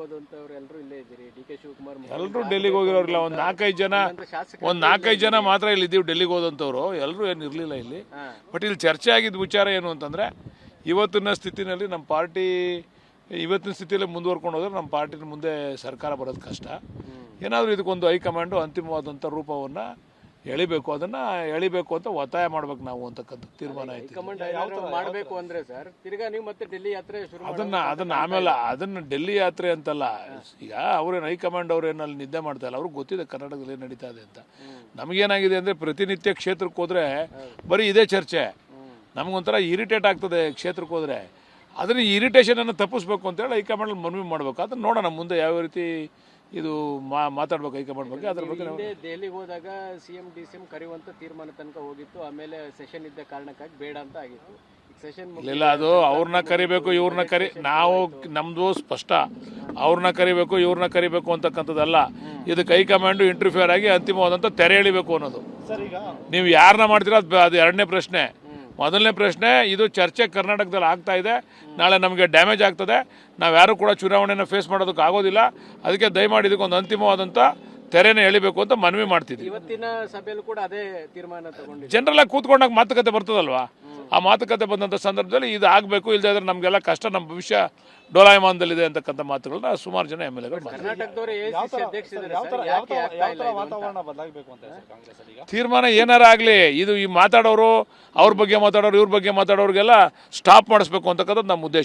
ಹೋದಂತವ್ರು ಎಲ್ಲರೂ ಇಲ್ಲೇ ಇದ್ದೀರಿ. ಡಿ ಕೆ ಶಿವಕುಮಾರ್ ಎಲ್ಲರೂ ಡೆಲ್ಲಿಗೆ ಹೋಗಿರೋರಿಲ್ಲ. ಒಂದು 4-5 ಜನ ಮಾತ್ರ ಇಲ್ಲಿ ಇದ್ದೀವಿ ಡೆಲ್ಲಿಗೆ ಹೋದಂಥವ್ರು. ಎಲ್ಲರೂ ಏನು ಇರಲಿಲ್ಲ ಇಲ್ಲಿ. ಬಟ್ ಇಲ್ಲಿ ಚರ್ಚೆ ಆಗಿದ್ದ ವಿಚಾರ ಏನು ಅಂತಂದರೆ, ಇವತ್ತಿನ ಸ್ಥಿತಿನಲ್ಲಿ ನಮ್ಮ ಪಾರ್ಟಿ ಇವತ್ತಿನ ಸ್ಥಿತಿಯಲ್ಲಿ ಮುಂದುವರ್ಕೊಂಡು ಹೋದ್ರೆ ನಮ್ಮ ಪಾರ್ಟಿನ ಮುಂದೆ ಸರ್ಕಾರ ಬರೋದು ಕಷ್ಟ. ಏನಾದರೂ ಇದಕ್ಕೊಂದು ಹೈಕಮಾಂಡು ಅಂತಿಮವಾದಂಥ ರೂಪವನ್ನು ಎಳಿಬೇಕು, ಅದನ್ನು ಎಳಿಬೇಕು ಅಂತ ಒತ್ತಾಯ ಮಾಡ್ಬೇಕು ನಾವು ಅಂತಕ್ಕಂಥ ತೀರ್ಮಾನ ಆಯ್ತು. ಮಾಡಬೇಕು ಅಂದ್ರೆ ಸರ್ ತಿರ್ಗಾ ನೀವು ಮತ್ತೆ ಡೆಲ್ಲಿ ಯಾತ್ರೆ ಶುರು ಅದನ್ನ ಆಮೇಲೆ ಅದನ್ನು ಡೆಲ್ಲಿ ಯಾತ್ರೆ ಅಂತಲ್ಲ. ಈಗ ಅವ್ರೇನು ಹೈಕಮಾಂಡ್ ಅವ್ರೇನು ಅಲ್ಲಿ ನಿದ್ದೆ ಮಾಡ್ತಾ ಇಲ್ಲ, ಅವ್ರಿಗೆ ಗೊತ್ತಿದೆ ಕರ್ನಾಟಕದಲ್ಲಿ ನಡೀತಾ ಇದೆ ಅಂತ. ನಮಗೇನಾಗಿದೆ ಅಂದರೆ ಪ್ರತಿನಿತ್ಯ ಕ್ಷೇತ್ರಕ್ಕೆ ಹೋದರೆ ಬರೀ ಇದೇ ಚರ್ಚೆ. ನಮಗೊಂಥರ ಇರಿಟೇಟ್ ಆಗ್ತದೆ ಕ್ಷೇತ್ರಕ್ಕೆ ಹೋದರೆ. ಅದನ್ನು ಇರಿಟೇಷನನ್ನು ತಪ್ಪಿಸ್ಬೇಕು ಅಂತೇಳಿ ಹೈಕಮಾಂಡಲ್ಲಿ ಮನವಿ ಮಾಡಬೇಕು. ಅದನ್ನು ನೋಡೋಣ ಮುಂದೆ ಯಾವ ರೀತಿ ಇದು ಮಾತಾಡ್ಬೇಕು ಹೈಕಮಾಂಡ್ ಬಗ್ಗೆ. ಅದ್ರ ಬಗ್ಗೆ ದೆಹಲಿಗೆ ಹೋದಾಗ ಸಿಎಂ ಡಿ.ಸಿ.ಎಂ ಕರೆಯುವಂತ ತೀರ್ಮಾನ ತನಕ ಹೋಗಿತ್ತು. ಆಮೇಲೆ ಸೆಷನ್ ಇದ್ದ ಕಾರಣಕ್ಕಾಗಿ ಬೇಡ ಅಂತ ಆಗಿತ್ತು. ಸೆಷನ್ ಇಲ್ಲ, ಅದು ಅವ್ರನ್ನ ಕರಿಬೇಕು ಇವ್ರನ್ನ ನಾವು ನಮ್ದು ಸ್ಪಷ್ಟ. ಅವ್ರನ್ನ ಕರಿಬೇಕು ಇವ್ರನ್ನ ಕರಿಬೇಕು ಅಂತಕ್ಕಂಥದ್ದಲ್ಲ. ಇದಕ್ಕೆ ಹೈಕಮಾಂಡು ಇಂಟರ್ಫಿಯರ್ ಆಗಿ ಅಂತಿಮವಾದಂಥ ತೆರೆ ಎಳಿಬೇಕು ಅನ್ನೋದು. ನೀವು ಯಾರನ್ನ ಮಾಡ್ತೀರಾ ಅದು ಎರಡನೇ ಪ್ರಶ್ನೆ. ಮೊದಲನೇ ಪ್ರಶ್ನೆ, ಇದು ಚರ್ಚೆ ಕರ್ನಾಟಕದಲ್ಲಿ ಆಗ್ತಾ ಇದೆ, ನಾಳೆ ನಮಗೆ ಡ್ಯಾಮೇಜ್ ಆಗ್ತದೆ, ನಾವು ಯಾರು ಕೂಡ ಚುನಾವಣೆಯನ್ನು ಫೇಸ್ ಮಾಡೋದಕ್ಕೆ ಆಗೋದಿಲ್ಲ. ಅದಕ್ಕೆ ದಯಮಾಡಿ ಇದಕ್ಕೊಂದು ಅಂತಿಮವಾದಂಥ ತೆರೆನ ಎಳಿಬೇಕು ಅಂತ ಮನವಿ ಮಾಡ್ತಿದ್ವಿ. ಇವತ್ತಿನ ಸಭೆಯಲ್ಲೂ ಕೂಡ ಅದೇ ತೀರ್ಮಾನ ತಗೊಂಡು ಜನರಲ್ಲ ಕೂತ್ಕೊಂಡಾಗ ಮಾತುಕತೆ ಬರ್ತದಲ್ವಾ, ಆ ಮಾತುಕತೆ ಬಂದಂಥ ಸಂದರ್ಭದಲ್ಲಿ ಇದು ಆಗಬೇಕು, ಇಲ್ಲದೇ ಇದ್ರೆ ನಮಗೆಲ್ಲ ಕಷ್ಟ, ನಮ್ಮ ಭವಿಷ್ಯ ಡೋಲಾಯಮಾನದಲ್ಲಿದೆ ಅಂತಕ್ಕಂಥ ಮಾತುಗಳನ್ನ ಸುಮಾರು ಜನ ಎಮ್ ಎಲ್ ಎಗಳು ತೀರ್ಮಾನ ಏನಾರ ಆಗಲಿ, ಇದು ಈ ಮಾತಾಡೋರು ಅವ್ರ ಬಗ್ಗೆ ಮಾತಾಡೋರು ಇವ್ರ ಬಗ್ಗೆ ಮಾತಾಡೋರಿಗೆಲ್ಲ ಸ್ಟಾಪ್ ಮಾಡಿಸ್ಬೇಕು ಅಂತಕ್ಕಂಥದ್ದು ನಮ್ಮ ಉದ್ದೇಶ.